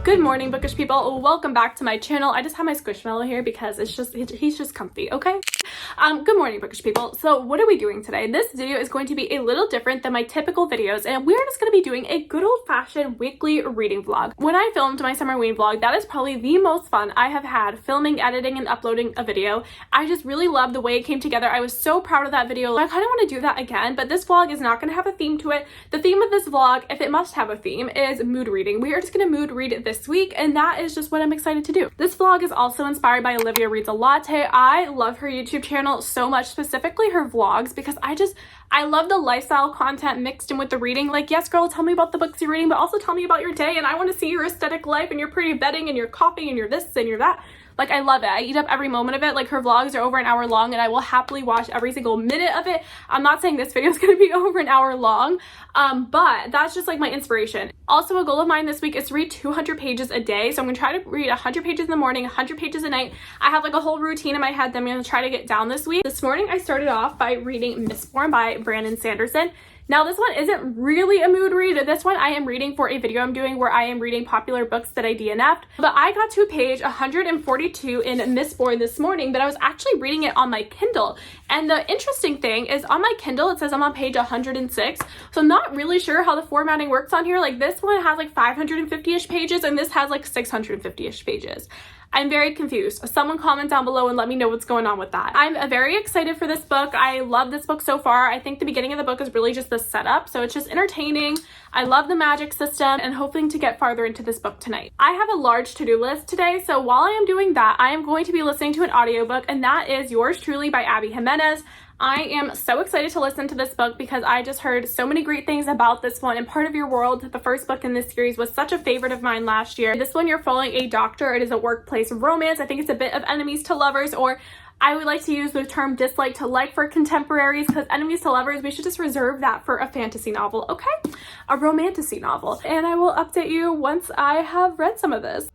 Good morning, bookish people. Welcome back to my channel. I just have my Squishmallow here because he's just comfy, okay? Good morning, bookish people. So what are we doing today? This video is going to be a little different than my typical videos, and we're just going to be doing a good old-fashioned weekly reading vlog. When I filmed my summer week vlog, that is probably the most fun I have had filming, editing, and uploading a video. I just really loved the way it came together. I was so proud of that video. I kind of want to do that again, but this vlog is not going to have a theme to it. The theme of this vlog, if it must have a theme, is mood reading. We are just going to mood read this week, and that is just what I'm excited to do. This vlog is also inspired by Olivia Reads a Latte. I love her YouTube channel so much, specifically her vlogs, because I love the lifestyle content mixed in with the reading. Like, yes girl, tell me about the books you're reading, but also tell me about your day, and I want to see your aesthetic life and your pretty bedding and your coffee and your this and your that. Like, I love it. I eat up every moment of it. Like, her vlogs are over an hour long, and I will happily watch every single minute of it. I'm not saying this video is going to be over an hour long, but that's just like my inspiration. Also, a goal of mine this week is to read 200 pages a day. So I'm going to try to read 100 pages in the morning, 100 pages a night. I have like a whole routine in my head that I'm going to try to get down this week. This morning, I started off by reading Mistborn by Brandon Sanderson. Now, this one isn't really a mood read. This one I am reading for a video I'm doing where I am reading popular books that I DNF'd. But I got to page 142 in Mistborn this morning, but I was actually reading it on my Kindle. And the interesting thing is on my Kindle, it says I'm on page 106. So I'm not really sure how the formatting works on here. Like, this one has like 550-ish pages, and this has like 650-ish pages. I'm very confused. Someone comment down below and let me know what's going on with that. I'm very excited for this book. I love this book so far. I think the beginning of the book is really just the setup, so it's just entertaining. I love the magic system and hoping to get farther into this book tonight. I have a large to-do list today, so while I am doing that, I am going to be listening to an audiobook, and that is Yours Truly by Jimenez. I am so excited to listen to this book because I just heard so many great things about this one. And Part of Your World, the first book in this series, was such a favorite of mine last year. This one, you're following a doctor. It is a workplace romance. I think it's a bit of enemies to lovers, or I would like to use the term dislike to like for contemporaries, because enemies to lovers, we should just reserve that for a fantasy novel, okay? A romantasy novel. And I will update you once I have read some of this.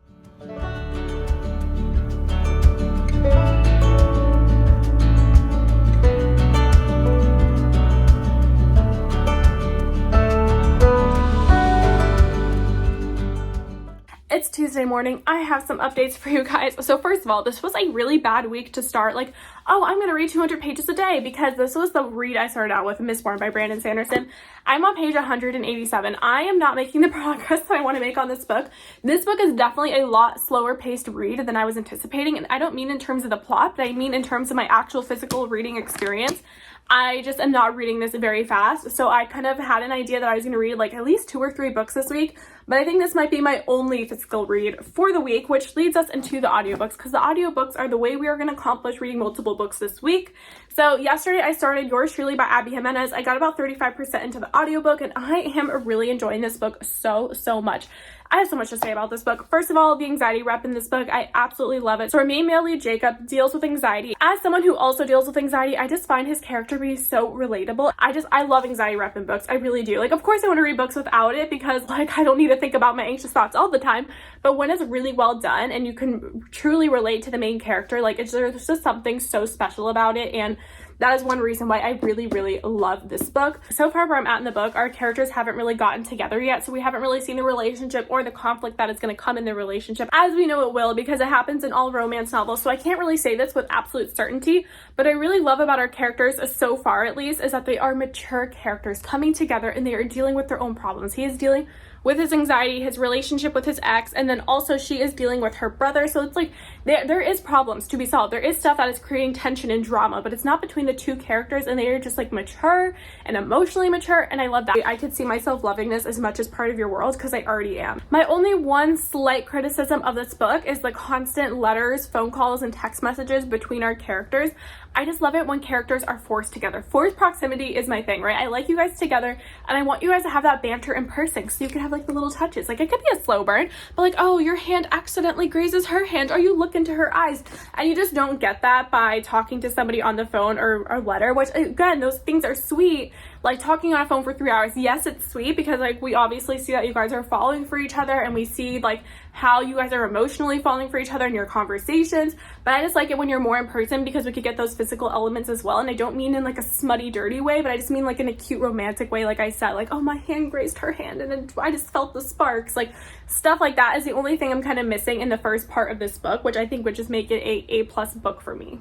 It's Tuesday morning. I have some updates for you guys. So first of all, this was a really bad week to start like, oh, I'm going to read 200 pages a day, because this was the read I started out with, Mistborn by Brandon Sanderson. I'm on page 187. I am not making the progress that I want to make on this book. This book is definitely a lot slower paced read than I was anticipating, and I don't mean in terms of the plot, but I mean in terms of my actual physical reading experience. I just am not reading this very fast, so I kind of had an idea that I was going to read like at least 2 or 3 books this week, but I think this might be my only physical read for the week, which leads us into the audiobooks, because the audiobooks are the way we are going to accomplish reading multiple books this week. So yesterday I started Yours Truly by Jimenez. I got about 35% into the audiobook, and I am really enjoying this book so much. I have so much to say about this book. First of all, the anxiety rep in this book, I absolutely love it. So our main male lead, Jacob, deals with anxiety. As someone who also deals with anxiety, I just find his character to be so relatable. I love anxiety rep in books. I really do. Like, of course I want to read books without it, because like I don't need to think about my anxious thoughts all the time. But when it's really well done and you can truly relate to the main character, like there's just something so special about it. And that is one reason why I really love this book. So far where I'm at in the book, our characters haven't really gotten together yet, so we haven't really seen the relationship or the conflict that is going to come in the relationship, as we know it will, because it happens in all romance novels. So I can't really say this with absolute certainty, but I really love about our characters, so far at least, is that they are mature characters coming together and they are dealing with their own problems. He is dealing with his anxiety, his relationship with his ex, and then also she is dealing with her brother. So it's like there is problems to be solved. There is stuff that is creating tension and drama, but it's not between the two characters, and they are just like mature and emotionally mature, and I love that. I could see myself loving this as much as Part of Your World, because I already am. My only one slight criticism of this book is the constant letters, phone calls, and text messages between our characters. I just love it when characters are forced together. Forced proximity is my thing, right? I like you guys together, and I want you guys to have that banter in person, so you can have like the little touches. Like, it could be a slow burn, but like, oh, your hand accidentally grazes her hand, or you look into her eyes, and you just don't get that by talking to somebody on the phone or letter, which again, those things are sweet, like talking on a phone for 3 hours. Yes, it's sweet because like we obviously see that you guys are falling for each other and we see like how you guys are emotionally falling for each other in your conversations, but I just like it when you're more in person because we could get those physical elements as well. And I don't mean in like a smutty dirty way, but I just mean like in a cute romantic way. Like I said, like, oh, my hand grazed her hand and then I just felt the sparks. Like stuff like that is the only thing I'm kind of missing in the first part of this book, which I think would just make it a A+ book for me.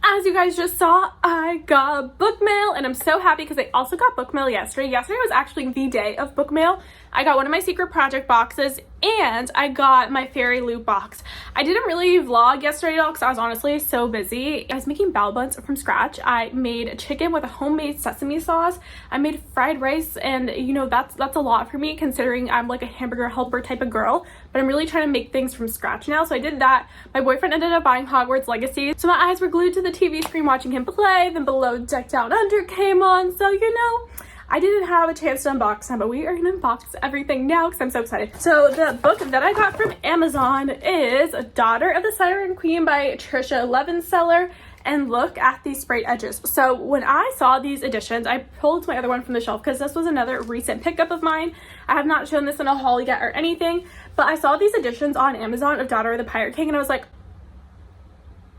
As you guys just saw, I got book mail and I'm so happy because I also got book mail yesterday. Yesterday was actually the day of book mail. I got one of my secret project boxes and I got my fairy loot box. I didn't really vlog yesterday at all because I was honestly so busy. I was making bao buns from scratch. I made chicken with a homemade sesame sauce. I made fried rice, and you know, that's a lot for me considering I'm like a hamburger helper type of girl, but I'm really trying to make things from scratch now. So I did that. My boyfriend ended up buying Hogwarts Legacy, so my eyes were glued to the TV screen watching him play. Then Below Deck Down Under came on, so you know, I didn't have a chance to unbox them, but we are gonna unbox everything now because I'm so excited. So the book that I got from Amazon is Daughter of the Siren Queen by Trisha Levenseller. And look at these sprayed edges. So when I saw these editions, I pulled my other one from the shelf because this was another recent pickup of mine. I have not shown this in a haul yet or anything, but I saw these editions on Amazon of Daughter of the Pirate King and I was like,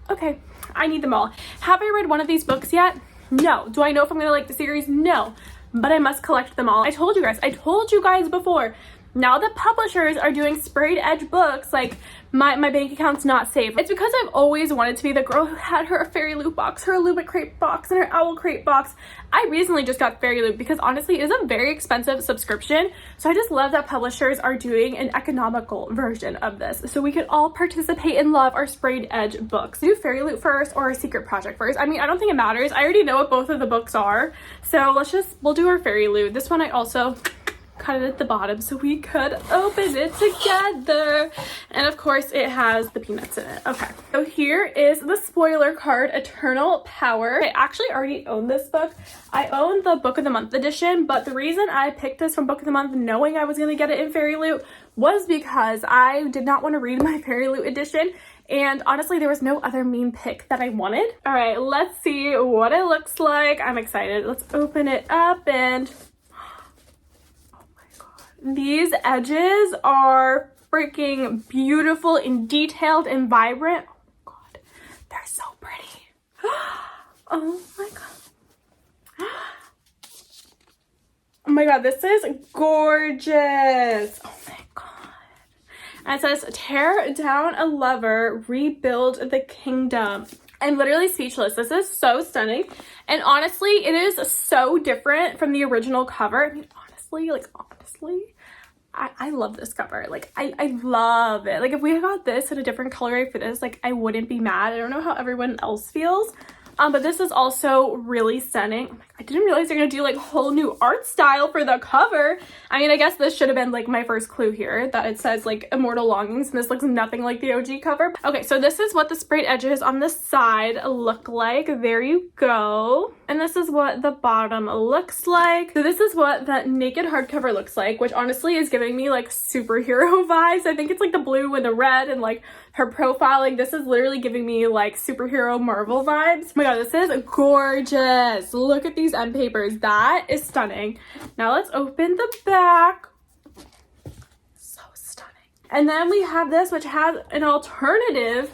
okay, I need them all. Have I read one of these books yet? No. Do I know if I'm gonna like the series? No. But I must collect them all. I told you guys before, now that publishers are doing sprayed edge books, like my bank account's not safe. It's because I've always wanted to be the girl who had her fairy loot box, her Illumit crate box, and her owl crate box. I recently just got fairy loot because honestly it is a very expensive subscription. So I just love that publishers are doing an economical version of this so we can all participate and love our sprayed edge books. Do fairy loot first or a secret project first? I mean, I don't think it matters. I already know what both of the books are. So we'll do our fairy loot. This one I also cut it at the bottom so we could open it together, and of course it has the peanuts in it. Okay, so here is the spoiler card, Eternal Power. I actually already own this book. I own the Book of the Month edition, but the reason I picked this from Book of the Month knowing I was going to get it in Fairy Loot was because I did not want to read my Fairy Loot edition, and honestly there was no other mean pick that I wanted. All right, let's see what it looks like. I'm excited. Let's open it up, and these edges are freaking beautiful and detailed and vibrant. Oh my god, they're so pretty. Oh my god. Oh my god, this is gorgeous. Oh my god. And it says, tear down a lover, rebuild the kingdom. I'm literally speechless. This is so stunning. And honestly, it is so different from the original cover. I mean, honestly, I love this cover. Like, I love it. Like, if we got this in a different colorway for this, like, I wouldn't be mad. I don't know how everyone else feels. But this is also really stunning. Oh my God, I didn't realize they're gonna do like a whole new art style for the cover. I mean, I guess this should have been like my first clue here, that it says like Immortal Longings, and this looks nothing like the OG cover. Okay, so this is what the sprayed edges on the side look like. There you go. And this is what the bottom looks like. So this is what that naked hardcover looks like, which honestly is giving me like superhero vibes. I think it's like the blue and the red and like her profiling. This is literally giving me like superhero Marvel vibes. Oh my god, this is gorgeous. Look at these end papers. That is stunning. Now let's open the back. So stunning. And then we have this, which has an alternative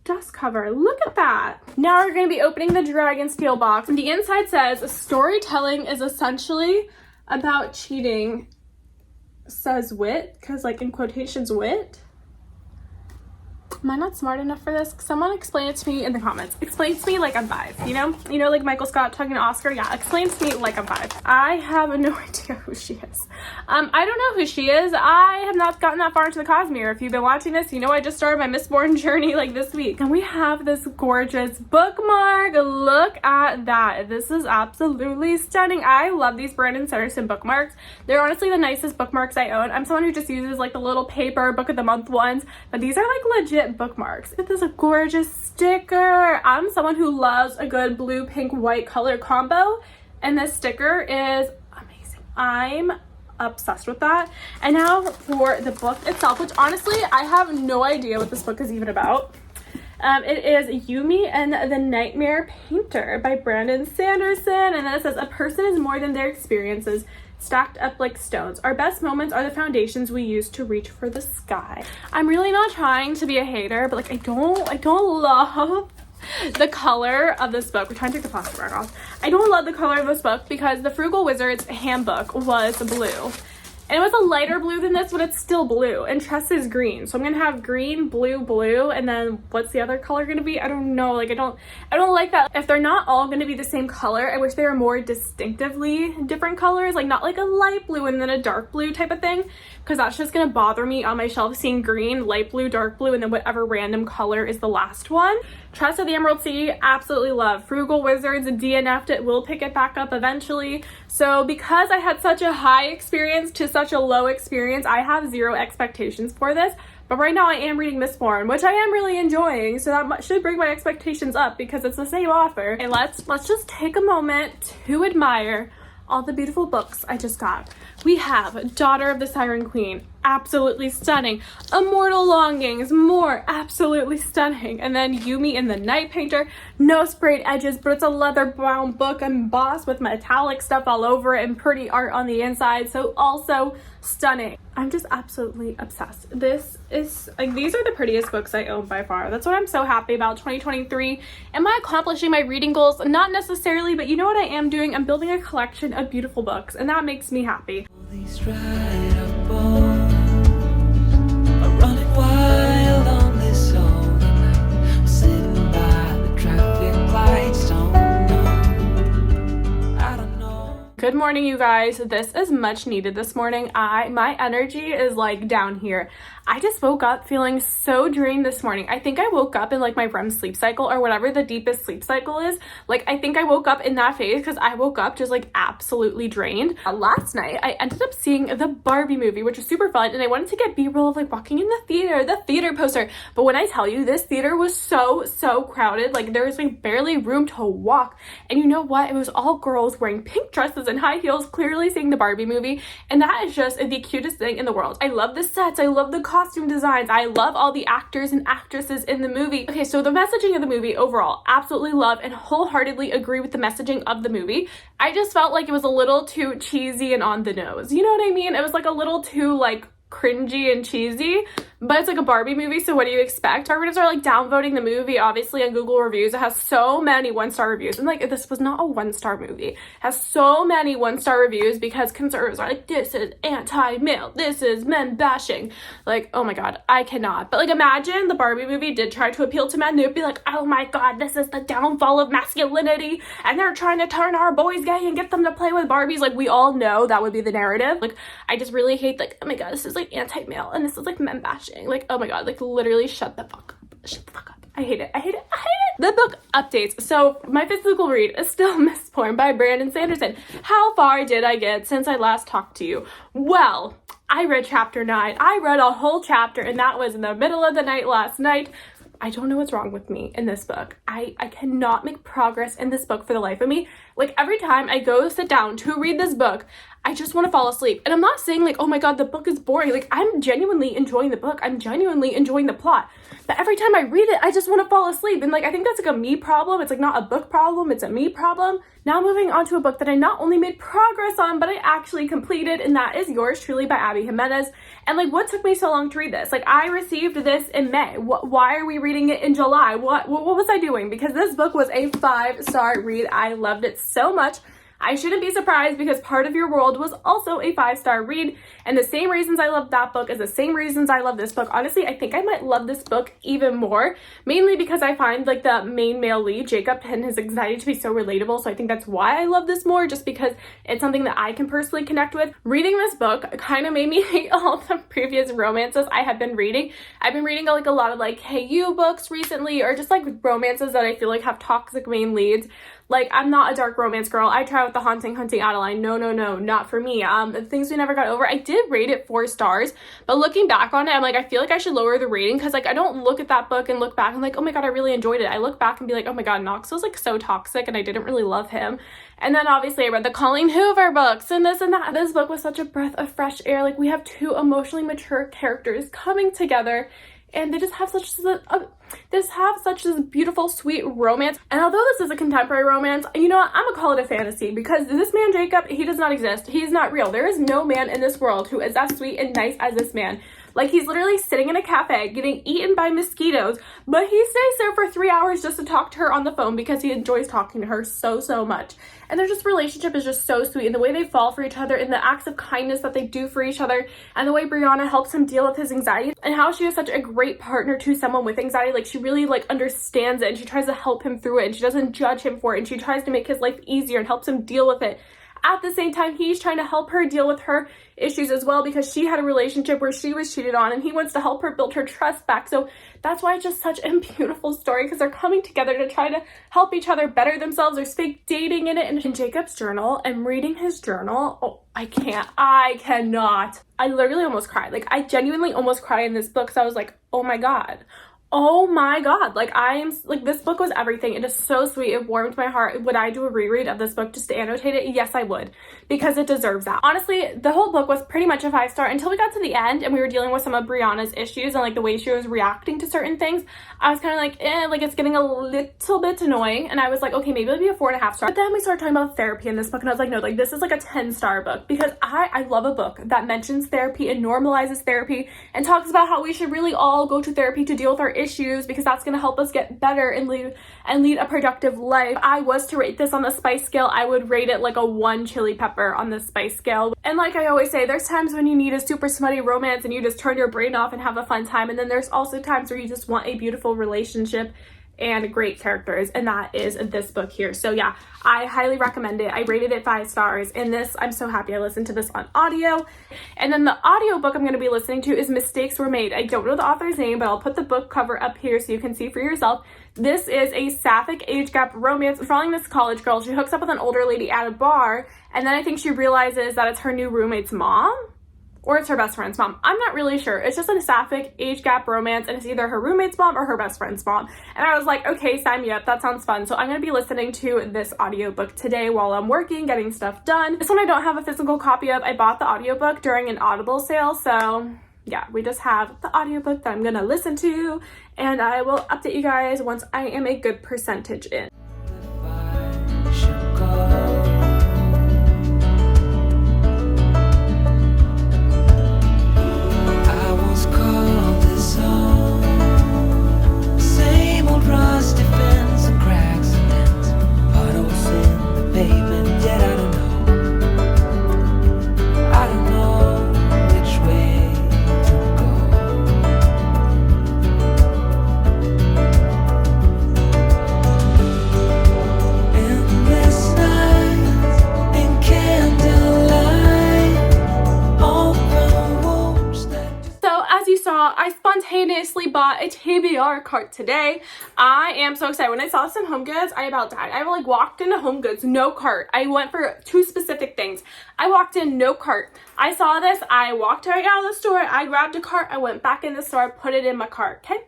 dust cover. Look at that. Now we're going to be opening the Dragon Steel box. And the inside says, storytelling is essentially about cheating, says wit, because like in quotations, wit. Am I not smart enough for this? Someone explain it to me in the comments. Explain to me like I'm 5, you know? You know, like Michael Scott talking to Oscar? Yeah, explain to me like I'm 5. I have no idea who she is. I don't know who she is. I have not gotten that far into the Cosmere. If you've been watching this, you know I just started my Mistborn journey like this week. And we have this gorgeous bookmark. Look at that. This is absolutely stunning. I love these Brandon Sanderson bookmarks. They're honestly the nicest bookmarks I own. I'm someone who just uses like the little paper Book of the Month ones, but these are like legit bookmarks. It is a gorgeous sticker. I'm someone who loves a good blue, pink, white color combo, and this sticker is amazing. I'm obsessed with that. And now for the book itself, which honestly, I have no idea what this book is even about. It is Yumi and the Nightmare Painter by Brandon Sanderson, and then it says, a person is more than their experiences stacked up like stones. Our best moments are the foundations we use to reach for the sky. I'm really not trying to be a hater, but like I don't love the color of this book. We're trying to take the plastic back off. I don't love the color of this book because the Frugal Wizard's handbook was blue. And it was a lighter blue than this, but it's still blue. And Tress is green. So I'm gonna have green, blue, blue, and then what's the other color gonna be? I don't know. Like I don't like that. If they're not all gonna be the same color, I wish they were more distinctively different colors. Like not like a light blue and then a dark blue type of thing. Because that's just gonna bother me on my shelf seeing green, light blue, dark blue, and then whatever random color is the last one. Tress of the Emerald Sea, absolutely love. Frugal Wizards, DNF'd it, will pick it back up eventually. So because I had such a high experience to such a low experience, I have zero expectations for this. But right now I am reading Mistborn, which I am really enjoying, so that should bring my expectations up because it's the same author. And let's just take a moment to admire all the beautiful books I just got. We have Daughter of the Siren Queen, absolutely stunning. Immortal Longings, more absolutely stunning. And then Yumi and the Night Painter, no sprayed edges, but it's a leather bound book embossed with metallic stuff all over it and pretty art on the inside, so also stunning. I'm just absolutely obsessed. This is like, these are the prettiest books I own by far. That's what I'm so happy about 2023. Am I accomplishing my reading goals? Not necessarily, but you know what I am doing? I'm building a collection of beautiful books, and that makes me happy. These dried up bones are running wild on this old night. We're sitting by the traffic lights, don't know, I don't know. Good morning, you guys. This is much needed this morning. My energy is like down here. I just woke up feeling so drained this morning. I think I woke up in like my REM sleep cycle or whatever the deepest sleep cycle is. Like I think I woke up in that phase because I woke up just like absolutely drained. Last night I ended up seeing the Barbie movie, which was super fun, and I wanted to get B-roll of like walking in the theater poster. But when I tell you, this theater was so crowded, like there was like barely room to walk. And you know what? It was all girls wearing pink dresses and high heels, clearly seeing the Barbie movie, and that is just the cutest thing in the world. I love the sets. I love the costume designs. I love all the actors and actresses in the movie. Okay, so the messaging of the movie overall, absolutely love and wholeheartedly agree with the messaging of the movie. I just felt like it was a little too cheesy and on the nose. You know what I mean? It was like a little too like cringy and cheesy, but it's like a Barbie movie, so what do you expect? Redditors are like downvoting the movie. Obviously on Google reviews it has so many 1-star reviews, and like this was not a 1-star movie. It has so many 1-star reviews because conservatives are like, this is anti-male, this is men bashing. Like, oh my god, I cannot. But like imagine the Barbie movie did try to appeal to men. They'd be like, oh my god, this is the downfall of masculinity and they're trying to turn our boys gay and get them to play with Barbies. Like we all know that would be the narrative. Like I just really hate like, oh my god, this is like anti-male and this is like men bashing. Like, oh my god, like literally shut the fuck up. Shut the fuck up. I hate it. I hate it. I hate it. The book updates. So my physical read is still Mistborn by Brandon Sanderson. How far did I get since I last talked to you? Well, I read chapter 9. I read a whole chapter, and that was in the middle of the night last night. I don't know what's wrong with me in this book. I cannot make progress in this book for the life of me. Like every time I go sit down to read this book, I just want to fall asleep. And I'm not saying like, oh my god, the book is boring. Like I'm genuinely enjoying the book. I'm genuinely enjoying the plot. But every time I read it, I just want to fall asleep. And like, I think that's like a me problem. It's like not a book problem. It's a me problem. Now moving on to a book that I not only made progress on, but I actually completed. And that is Yours Truly by Abby Jimenez. And like, what took me so long to read this? Like I received this in May. Why are we reading it in July? What was I doing? Because this book was a 5-star read. I loved it so much. I shouldn't be surprised because Part of Your World was also a 5-star read, and the same reasons I love that book is the same reasons I love this book. Honestly, I think I might love this book even more, mainly because I find like the main male lead, Jacob, and his anxiety to be so relatable, so I think that's why I love this more, just because it's something that I can personally connect with. Reading this book kind of made me hate all the previous romances I have been reading. I've been reading like a lot of like Hey You books recently, or just like romances that I feel like have toxic main leads. Like, I'm not a dark romance girl. I tried with the Haunting Adeline. No, not for me. The Things We Never Got Over, I did rate it 4 stars, but looking back on it, I'm like, I feel like I should lower the rating, because like I don't look at that book and look back and like, oh my god, I really enjoyed it. I look back and be like, oh my god, Knox was like so toxic and I didn't really love him. And then obviously I read the Colleen Hoover books and this and that. This book was such a breath of fresh air. Like, we have 2 emotionally mature characters coming together, and they just have such this beautiful, sweet romance. And although this is a contemporary romance, you know what? I'm gonna call it a fantasy, because this man Jacob, he does not exist. He is not real. There is no man in this world who is as sweet and nice as this man. Like, he's literally sitting in a cafe getting eaten by mosquitoes, but he stays there for 3 hours just to talk to her on the phone because he enjoys talking to her so much. And their just relationship is just so sweet, and the way they fall for each other and the acts of kindness that they do for each other, and the way Brianna helps him deal with his anxiety, and how she is such a great partner to someone with anxiety. Like, she really like understands it, and she tries to help him through it, and she doesn't judge him for it, and she tries to make his life easier and helps him deal with it. At the same time, he's trying to help her deal with her issues as well, because she had a relationship where she was cheated on, and he wants to help her build her trust back. So that's why it's just such a beautiful story, because they're coming together to try to help each other better themselves. There's fake dating in it. And in Jacob's journal, I'm reading his journal. Oh, I cannot. I literally almost cried. Like, I genuinely almost cried in this book, because I was like, oh my god. Like, this book was everything. It is so sweet. It warmed my heart. Would I do a reread of this book just to annotate it? Yes, I would, because it deserves that. Honestly, the whole book was pretty much a 5-star until we got to the end and we were dealing with some of Brianna's issues and like the way she was reacting to certain things. I was kind of like, like it's getting a little bit annoying, and I was like, okay, maybe it'll be a 4.5 star. But then we started talking about therapy in this book, and I was like, no, like, this is like a 10-star book, because I love a book that mentions therapy and normalizes therapy and talks about how we should really all go to therapy to deal with our issues, because that's going to help us get better and lead a productive life. If I was to rate this on the spice scale, I would rate it like a 1 chili pepper on the spice scale. And like I always say, there's times when you need a super smutty romance and you just turn your brain off and have a fun time, and then there's also times where you just want a beautiful relationship and great characters, and that is this book here. So yeah, I highly recommend it. I rated it 5 stars, and this, I'm so happy I listened to this on audio. And then the audiobook I'm going to be listening to is Mistakes Were Made. I don't know the author's name, but I'll put the book cover up here so you can see for yourself. This is a sapphic age gap romance following this college girl. She hooks up with an older lady at a bar, and then I think she realizes that it's her new roommate's mom, or it's her best friend's mom. I'm not really sure. It's just a sapphic age gap romance, and it's either her roommate's mom or her best friend's mom. And I was like, okay, sign me up. That sounds fun. So I'm going to be listening to this audiobook today while I'm working, getting stuff done. This one I don't have a physical copy of. I bought the audiobook during an Audible sale. So yeah, we just have the audiobook that I'm going to listen to, and I will update you guys once I am a good percentage in. Rusty fence and cracks and dents, puddles in the pavement. Yet I don't know which way to go. Endless nights in candlelight, open wounds that. So as you saw, I spontaneously bought a TBR cart today. I am so excited. When I saw this in Home Goods, I about died. I like walked into Home Goods, no cart. I went for 2 specific things. I walked in, no cart. I saw this, I walked right out of the store, I grabbed a cart, I went back in the store, put it in my cart, okay?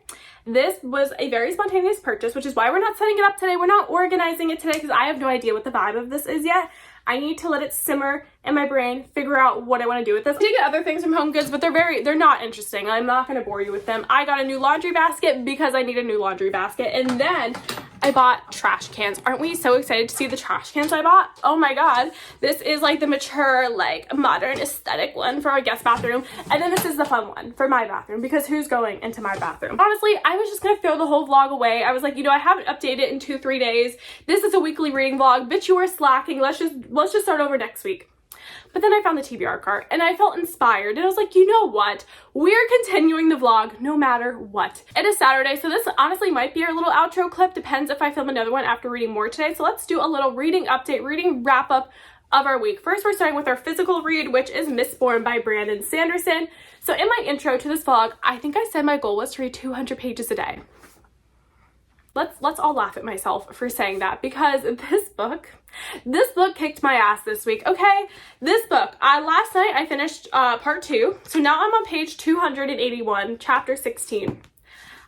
This was a very spontaneous purchase, which is why we're not setting it up today. We're not organizing it today, because I have no idea what the vibe of this is yet. I need to let it simmer in my brain, figure out what I want to do with this. I did get other things from Home Goods, but they're not interesting. I'm not going to bore you with them. I got a new laundry basket because I need a new laundry basket. And then I bought trash cans. Aren't we so excited to see the trash cans I bought? Oh my god. This is like the mature, like modern aesthetic one for our guest bathroom. And then this is the fun one for my bathroom, because who's going into my bathroom? Honestly, I was just going to throw the whole vlog away. I was like, I haven't updated it in 2-3 days. This is a weekly reading vlog. Bitch, you are slacking. Let's just start over next week. But then I found the TBR cart and I felt inspired, and I was like, you know what? We're continuing the vlog no matter what. It is Saturday, so this honestly might be our little outro clip. Depends if I film another one after reading more today. So let's do a little reading update, reading wrap up of our week. First, we're starting with our physical read, which is Mistborn by Brandon Sanderson. So in my intro to this vlog, I think I said my goal was to read 200 pages a day. let's all laugh at myself for saying that, because this book kicked my ass this week. Okay, this book, last night I finished part 2, so now I'm on page 281, chapter 16.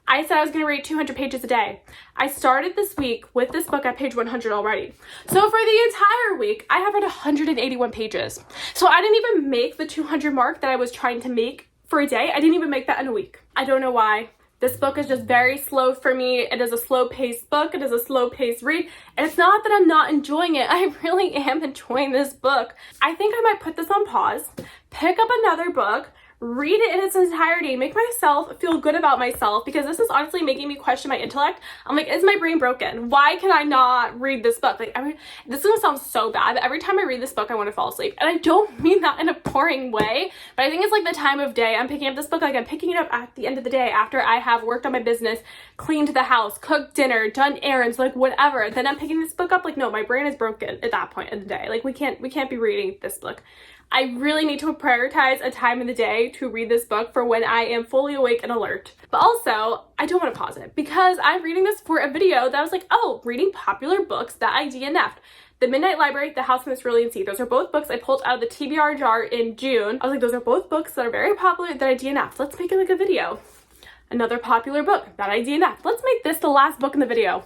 I said I was going to read 200 pages a day. I started this week with this book at page 100 already. So for the entire week, I have read 181 pages. So I didn't even make the 200 mark that I was trying to make for a day. I didn't even make that in a week. I don't know why. This book is just very slow for me. It is a slow-paced book. It is a slow-paced read. And it's not that I'm not enjoying it. I really am enjoying this book. I think I might put this on pause, pick up another book, read it in its entirety, make myself feel good about myself, because this is honestly making me question my intellect. I'm like, is my brain broken? Why can I not read this book? Like, this is gonna sound so bad, but every time I read this book, I want to fall asleep. And I don't mean that in a boring way, but I think it's like the time of day. I'm picking up this book, like I'm picking it up at the end of the day after I have worked on my business, cleaned the house, cooked dinner, done errands, like whatever. Then I'm picking this book up, like, no, my brain is broken at that point in the day. Like, we can't be reading this book. I really need to prioritize a time in the day to read this book for when I am fully awake and alert. But also, I don't want to pause it because I'm reading this for a video that I was like, oh, reading popular books that I DNF'd. The Midnight Library, The House from the Cerulean Sea. Those are both books I pulled out of the TBR jar in June. I was like, those are both books that are very popular that I DNF'd. Let's make it like a video. Another popular book that I DNF'd. Let's make this the last book in the video.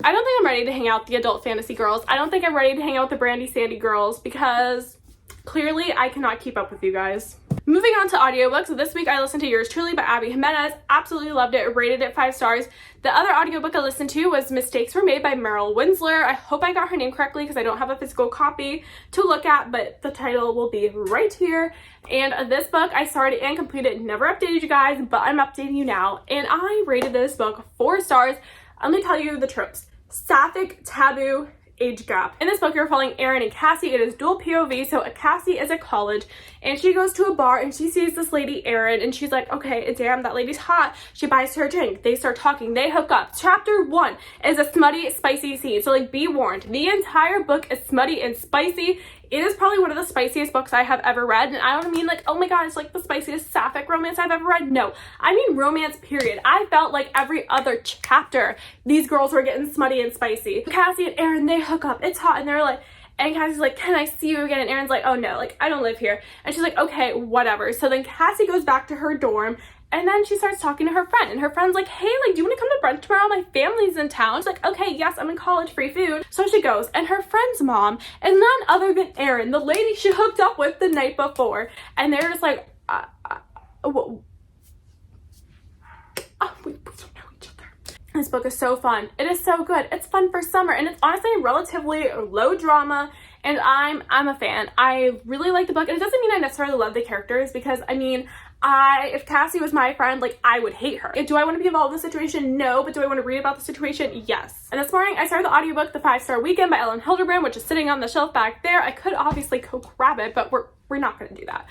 I don't think I'm ready to hang out with the adult fantasy girls. I don't think I'm ready to hang out with the Brandy Sandy girls because clearly I cannot keep up with you guys. Moving on to audiobooks, so this week I listened to Yours Truly by Abby Jimenez. Absolutely loved it, rated it 5 stars. The other audiobook I listened to was Mistakes Were Made by Meryl Wilsner. I hope I got her name correctly because I don't have a physical copy to look at, but the title will be right here. And this book I started and completed, never updated you guys, but I'm updating you now. And I rated this book 4 stars. Let me tell you the tropes. Sapphic, taboo, age gap. In this book, you're following Erin and Cassie. It is dual POV. So Cassie is at college and she goes to a bar and she sees this lady, Erin, and she's like, okay, damn, that lady's hot. She buys her a drink. They start talking. They hook up. Chapter 1 is a smutty, spicy scene. So like, be warned. The entire book is smutty and spicy. It is probably one of the spiciest books I have ever read. And I don't mean like, oh my god, it's like the spiciest sapphic romance I've ever read. No, I mean romance, period. I felt like every other chapter, these girls were getting smutty and spicy. Cassie and Erin, they hook up. It's hot. And they're like, and Cassie's like, can I see you again? And Erin's like, oh no, like I don't live here. And she's like, okay, whatever. So then Cassie goes back to her dorm. And then she starts talking to her friend, and her friend's like, hey, like, do you want to come to brunch tomorrow? My family's in town. She's like, okay, yes, I'm in college, free food. So she goes, and her friend's mom is none other than Erin, the lady she hooked up with the night before. And they're just like, we don't know each other. This book is so fun. It is so good. It's fun for summer, and it's honestly relatively low drama, and I'm a fan. I really like the book, and it doesn't mean I necessarily love the characters, because, I mean, if Cassie was my friend, like, I would hate her. Do I want to be involved in the situation? No. But do I want to read about the situation? Yes. And this morning, I started the audiobook, The 5-Star Weekend by Elin Hilderbrand, which is sitting on the shelf back there. I could obviously go grab it, but we're not going to do that.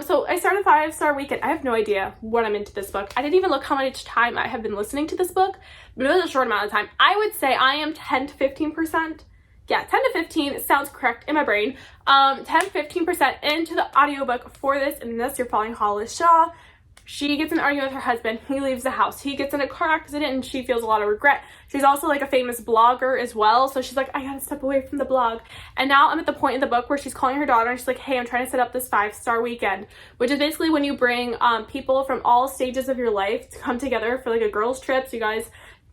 So I started 5-Star Weekend. I have no idea what I'm into this book. I didn't even look how much time I have been listening to this book, but it was a short amount of time. I would say I am 10 to 15%. Yeah, 10 to 15 sounds correct in my brain. 10 to 15% into the audiobook for this. And this, you're following Hollis Shaw. She gets in an argument with her husband. He leaves the house. He gets in a car accident and she feels a lot of regret. She's also like a famous blogger as well. So she's like, I gotta step away from the blog. And now I'm at the point in the book where she's calling her daughter and she's like, hey, I'm trying to set up this 5-star weekend, which is basically when you bring people from all stages of your life to come together for like a girls trip. So you guys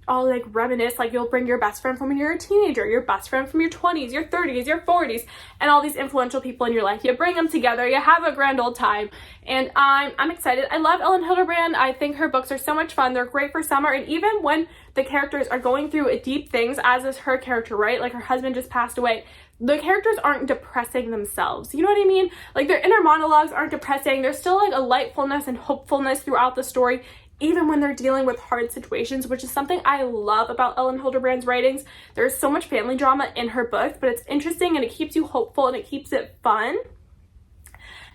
all like reminisce, like you'll bring your best friend from when you're a teenager, your best friend from your 20s, your 30s, your 40s, and all these influential people in your life. You bring them together, you have a grand old time, and I'm excited. I love Elin Hilderbrand. I think her books are so much fun. They're great for summer, and even when the characters are going through deep things, as is her character, right? Like her husband just passed away. The characters aren't depressing themselves. You know what I mean? Like their inner monologues aren't depressing. There's still like a lightfulness and hopefulness throughout the story, even when they're dealing with hard situations, which is something I love about Elin Hilderbrand's writings. There's so much family drama in her books, but it's interesting and it keeps you hopeful and it keeps it fun.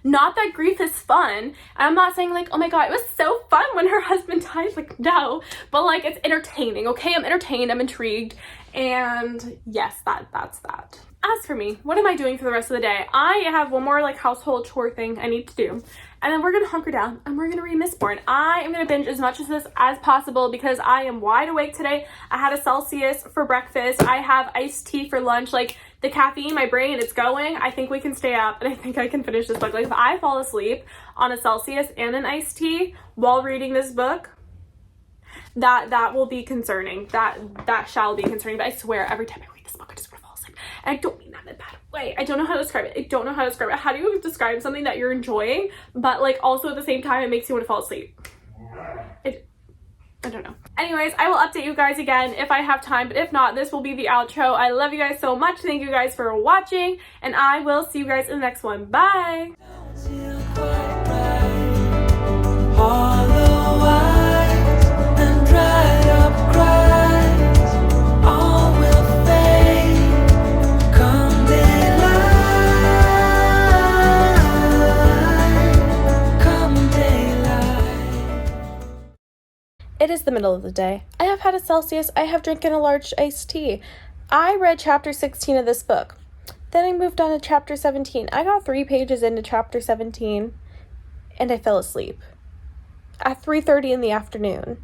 Not that grief is fun. And I'm not saying like, oh my god, it was so fun when her husband died. Like, no. But like, it's entertaining, okay? I'm entertained, I'm intrigued. And yes, that's that. as for me, what am I doing for the rest of the day? I have one more like household chore thing I need to do. And then we're going to hunker down and we're going to read Mistborn. I am going to binge as much of this as possible because I am wide awake today. I had a Celsius for breakfast. I have iced tea for lunch. Like, the caffeine, my brain, it's going. I think we can stay up and I think I can finish this book. Like, if I fall asleep on a Celsius and an iced tea while reading this book, that will be concerning. That shall be concerning. But I swear, every time I read this book, I just want to fall asleep. And I don't mean that in a bad way. I don't know how to describe it. How do you describe something that you're enjoying, but like also at the same time it makes you want to fall asleep? I don't know. Anyways, I will update you guys again if I have time, but if not, this will be the outro. I love you guys so much. Thank you guys for watching, and I will see you guys in the next one. Bye! It is the middle of the day. I have had a Celsius. I have drinking a large iced tea. I read chapter 16 of this book. Then I moved on to chapter 17. I got 3 pages into chapter 17 and I fell asleep at 3:30 in the afternoon.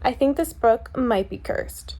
I think this book might be cursed.